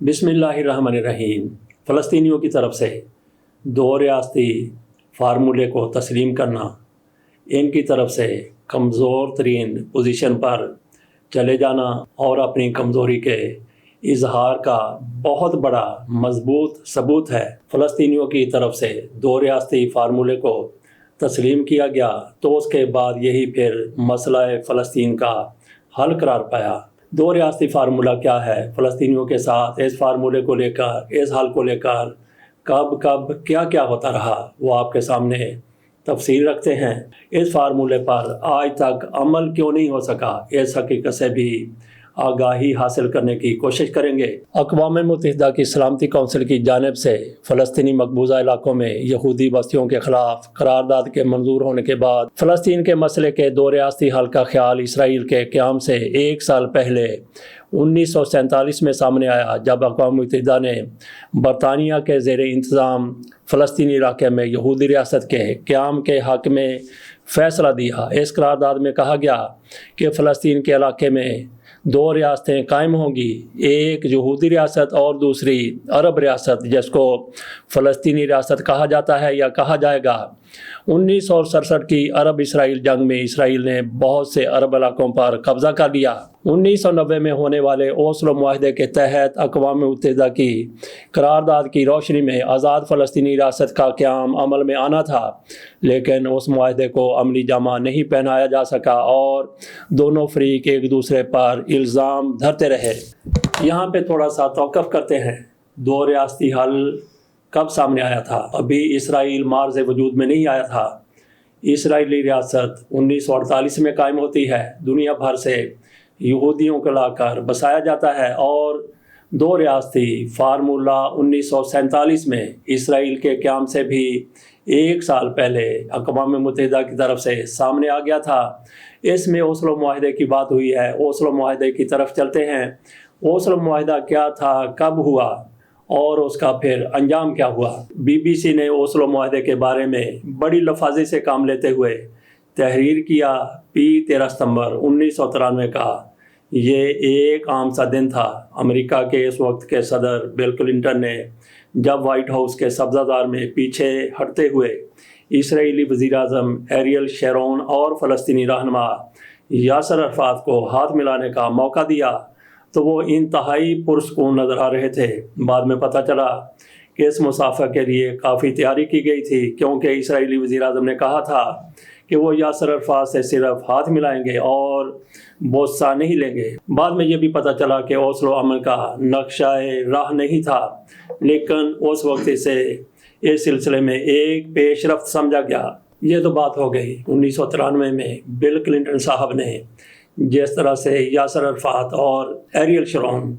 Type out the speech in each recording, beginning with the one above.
बिस्मिल्लाहिर्रहमानिर्रहीम। फ़लस्तीनियों की तरफ से दो रियासती फार्मूले को तस्लीम करना, इनकी तरफ से कमज़ोर तरीन पोजीशन पर चले जाना और अपनी कमज़ोरी के इजहार का बहुत बड़ा मजबूत सबूत है। फ़लस्तीनियों की तरफ से दो रियासती फार्मूले को तस्लीम किया गया तो उसके बाद यही फिर मसला फ़लस्तीन का हल करार पाया। दो रियासती फार्मूला क्या है, फ़लस्तीनियों के साथ इस फार्मूले को लेकर, इस हल को लेकर कब कब क्या क्या होता रहा, वो आपके सामने तफसील रखते हैं। इस फार्मूले पर आज तक अमल क्यों नहीं हो सका, इस हकीकत से भी आगाही हासिल करने की कोशिश करेंगे। अक़वाम मुत्तहिदा की सलामती कौंसिल की जानिब से फ़लस्तीनी मकबूजा इलाकों में यहूदी बस्तियों के ख़िलाफ़ करारदाद के मंजूर होने के बाद फ़लस्तीन के मसले के दो रियासती हल का ख्याल इसराइल के क़याम से एक साल पहले 1947 में सामने आया, जब अक़वाम मुत्तहिदा ने बरतानिया के ज़ेर इंतज़ाम फ़लस्तीनी इलाके में यहूदी रियासत के क़याम के हक़ में फ़ैसला दिया। इस करारदाद में कहा गया कि फ़लस्तीन के इलाके में दो रियासतें कायम होंगी, एक यहूदी रियासत और दूसरी अरब रियासत, जिसको फ़लस्तीनी रियासत कहा जाता है या कहा जाएगा। 1967 की अरब इसराइल जंग में इसराइल ने बहुत से अरब इलाकों पर कब्ज़ा कर लिया। 1990 में होने वाले ओस्लो मुआहदे के तहत अक़वाम मुत्तहिदा की करारदाद की रोशनी में आज़ाद फ़लस्तीनी रियासत का क़याम अमल में आना था, लेकिन उस मुआहदे को अमली जामा नहीं पहनाया जा सका और दोनों फ़रीक एक दूसरे पर इल्ज़ाम धरते रहे। यहाँ पे थोड़ा सा तौक़ुफ़ करते हैं। दो रियासती हल कब सामने आया था? अभी इसराइल मार्ज़ वजूद में नहीं आया था। इसराइली रियासत 1948 में कायम होती है, दुनिया भर से यहूदियों को लाकर बसाया जाता है और दो रियासती फार्मूला 1947 में इसराइल के क़याम से भी एक साल पहले अक़वाम मुत्तहिदा की तरफ से सामने आ गया था। इसमें ओस्लो मुआहदे की बात हुई है। ओस्लो मुआहदे की तरफ चलते हैं। ओस्लो मुआहदा क्या था, कब हुआ और उसका फिर अंजाम क्या हुआ? BBC ने ओस्लो मुआहदे के बारे में बड़ी लफाजी से काम लेते हुए तहरीर किया। 13 सितंबर 1993 का ये एक आम सा दिन था। अमेरिका के इस वक्त के सदर बिल क्लिंटन ने जब वाइट हाउस के सब्ज़ादार में पीछे हटते हुए इसराइली वज़ीर-ए-आज़म एरियल शेरोन और फ़लस्तीनी रहनुमा यासर अरफ़ात को हाथ मिलाने का मौका दिया तो वो इंतहाई पुरसकून नज़र आ रहे थे। बाद में पता चला कि इस मुसाफ़ा के लिए काफ़ी तैयारी की गई थी, क्योंकि इसराइली वज़ीर-ए-आज़म ने कहा था कि वो यासर अरफ़ात से सिर्फ हाथ मिलाएंगे और बोसा नहीं लेंगे। बाद में ये भी पता चला कि ओस्लो अमल का नक्शा राह नहीं था, लेकिन उस वक्त इसे इस सिलसिले में एक पेशरफ्त समझा गया। ये तो बात हो गई 1993 में बिल क्लिंटन साहब ने जिस तरह से यासर अरफ़ात और एरियल शेरोन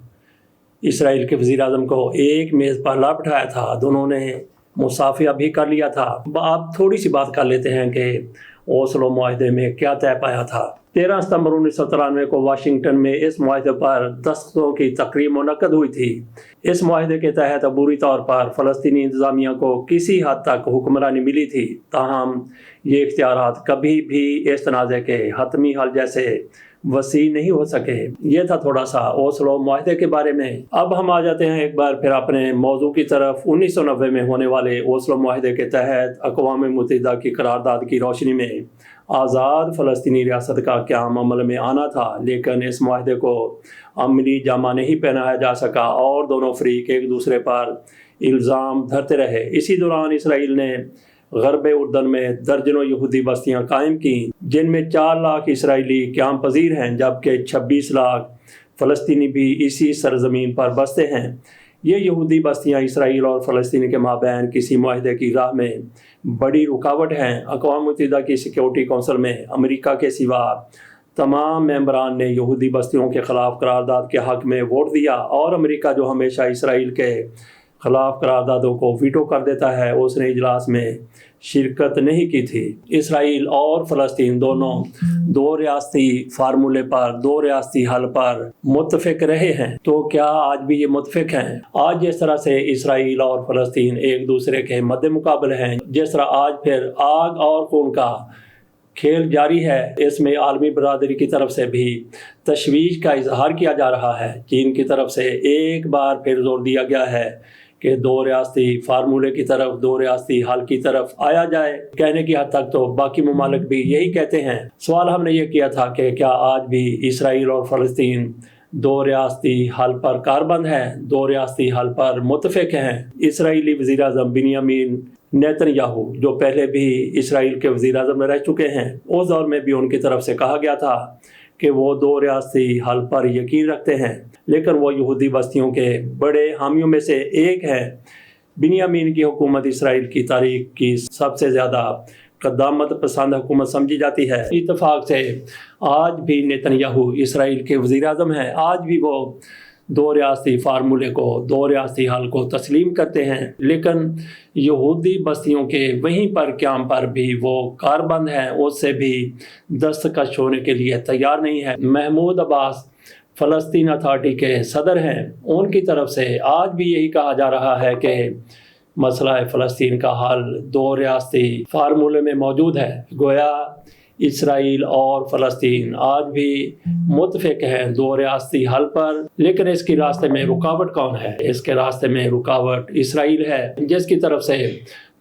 इसराइल के वज़ीर-ए-आज़म को एक मेज़ पर ला बिठाया था, दोनों ने मुसाफ़िया भी कर लिया था। अब थोड़ी सी बात कर लेते हैं कि ओस्लो मुआहदे में क्या तय पाया था। 13 सितंबर 1993 को वाशिंगटन में इस मुआहदे पर दस्तखतों की तकरीब मुनक्कद हुई थी। इस मुआहदे के तहत अबूरी तौर पर फ़लस्तीनी इंतज़ामिया को किसी हद तक हुक्मरानी मिली थी, ताहम ये इख्तियारात कभी भी इस तनाज़े के हतमी हल जैसे वसी नहीं हो सके। ये था थोड़ा सा ओस्लो मुआहदे के बारे में। अब हम आ जाते हैं एक बार फिर अपने मौजू की तरफ। 1990 में होने वाले ओस्लो मुआहदे के तहत अक़वाम मुत्तहिदा की करारदाद की रोशनी में आज़ाद फ़लस्तीनी रियासत का क़याम अमल में आना था, लेकिन इस मुआहदे को अमली जामा नहीं पहनाया जा सका और दोनों फ़रीक एक दूसरे पर इल्ज़ाम धरते रहे। इसी दौरान इसराइल ने ग़रब उर्दन में दर्जनों यहूदी बस्तियां कायम की, जिनमें 4 लाख इसराइली क़याम पजीर हैं, जबकि 26 लाख फ़लस्तीनी भी इसी सरज़मीन पर बसते हैं। ये यहूदी बस्तियां इसराइल और फ़लस्तीन के माबैन किसी मुआहदे की राह में बड़ी रुकावट हैं। अक़वाम मुत्तहिदा की सिक्योरिटी कौंसिल में अमेरिका के सिवा तमाम मेंबरान ने यहूदी बस्तियों के ख़िलाफ़ करारदाद के हक़ में वोट दिया और अमेरिका, जो हमेशा इसराइल के ख़िलाफ़ करारदादों को वीटो कर देता है, उसने इजलास में शिरकत नहीं की थी। इसराइल और फ़लस्तीन दोनों दो रियासती फार्मूले पर, दो रियासती हल पर मुत्तफ़िक रहे हैं। तो क्या आज भी ये मुत्तफ़िक हैं? आज जिस तरह से इसराइल और फ़लस्तीन एक दूसरे के मद्दे मुकाबले हैं, जिस तरह आज फिर आग और खून का کھیل جاری ہے، اس میں عالمی برادری کی طرف سے بھی تشویش کا اظہار کیا جا رہا ہے۔ چین کی طرف سے ایک بار پھر زور دیا گیا ہے کہ 2 ریاستی فارمولے کی طرف، 2 ریاستی حل کی طرف آیا جائے۔ کہنے کی حد تک تو باقی ممالک بھی یہی کہتے ہیں۔ سوال ہم نے یہ کیا تھا کہ کیا آج بھی اسرائیل اور فلسطین 2 ریاستی حل پر کاربند ہیں، 2 ریاستی حل پر متفق ہیں؟ اسرائیلی وزیر اعظم بنیامین نیتن یاہو، جو پہلے بھی اسرائیل کے وزیر اعظم میں رہ چکے ہیں، اس دور میں بھی ان کی طرف سے کہا گیا تھا کہ وہ 2 ریاستی حل پر یقین رکھتے ہیں، لیکن وہ یہودی بستیوں کے بڑے حامیوں میں سے ایک ہیں۔ بنیامین کی حکومت اسرائیل کی تاریخ کی سب سے زیادہ قدامت پسند حکومت سمجھی جاتی ہے۔ اتفاق سے آج بھی نیتن یاہو اسرائیل کے وزیر اعظم ہیں، آج بھی وہ 2 ریاستی فارمولے کو، 2 ریاستی حل کو تسلیم کرتے ہیں، لیکن یہودی بستیوں کے وہیں پر قیام پر بھی وہ کاربند ہیں، اس سے بھی دستکش ہونے کے لیے تیار نہیں ہے۔ محمود عباس فلسطین اتھارٹی کے صدر ہیں، ان کی طرف سے آج بھی یہی کہا جا رہا ہے کہ مسئلہ فلسطین کا حل 2 ریاستی فارمولے میں موجود ہے۔ گویا اسرائیل اور فلسطین آج بھی متفق ہیں 2 ریاستی حل پر، لیکن اس کے راستے میں رکاوٹ کون ہے؟ اس کے راستے میں رکاوٹ اسرائیل ہے، جس کی طرف سے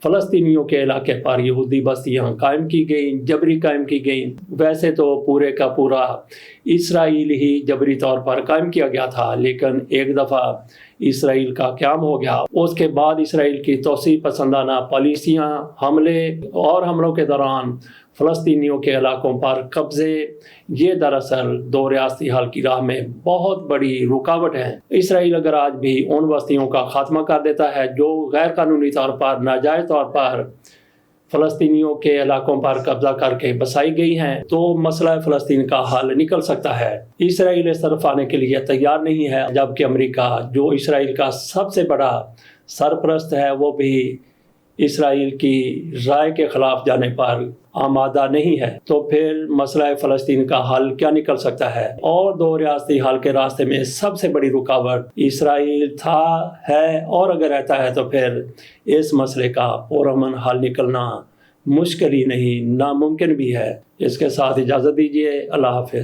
فلسطینیوں کے علاقے پر یہودی بستیاں قائم کی گئیں، جبری قائم کی گئیں۔ ویسے تو پورے کا پورا اسرائیل ہی جبری طور پر قائم کیا گیا تھا، لیکن ایک دفعہ اسرائیل کا قیام ہو گیا، اس کے بعد اسرائیل کی توسیع پسندانہ پالیسیاں، حملوں کے دوران فلسطینیوں کے علاقوں پر قبضے، یہ دراصل 2 ریاستی حل کی راہ میں بہت بڑی رکاوٹ ہے۔ اسرائیل اگر آج بھی ان بستیوں کا خاتمہ کر دیتا ہے جو غیر قانونی طور پر، ناجائز طور پر فلسطینیوں کے علاقوں پر قبضہ کر کے بسائی گئی ہیں، تو مسئلہ فلسطین کا حل نکل سکتا ہے۔ اسرائیل اس طرف آنے کے لیے تیار نہیں ہے، جبکہ امریکہ جو اسرائیل کا سب سے بڑا سرپرست ہے، وہ بھی اسرائیل کی رائے کے خلاف جانے پر آمادہ نہیں ہے۔ تو پھر مسئلہ فلسطین کا حل کیا نکل سکتا ہے؟ اور 2 ریاستی حل کے راستے میں سب سے بڑی رکاوٹ اسرائیل تھا، ہے، اور اگر رہتا ہے تو پھر اس مسئلے کا پرامن حل نکلنا مشکل ہی نہیں، ناممکن بھی ہے۔ اس کے ساتھ اجازت دیجیے، اللہ حافظ۔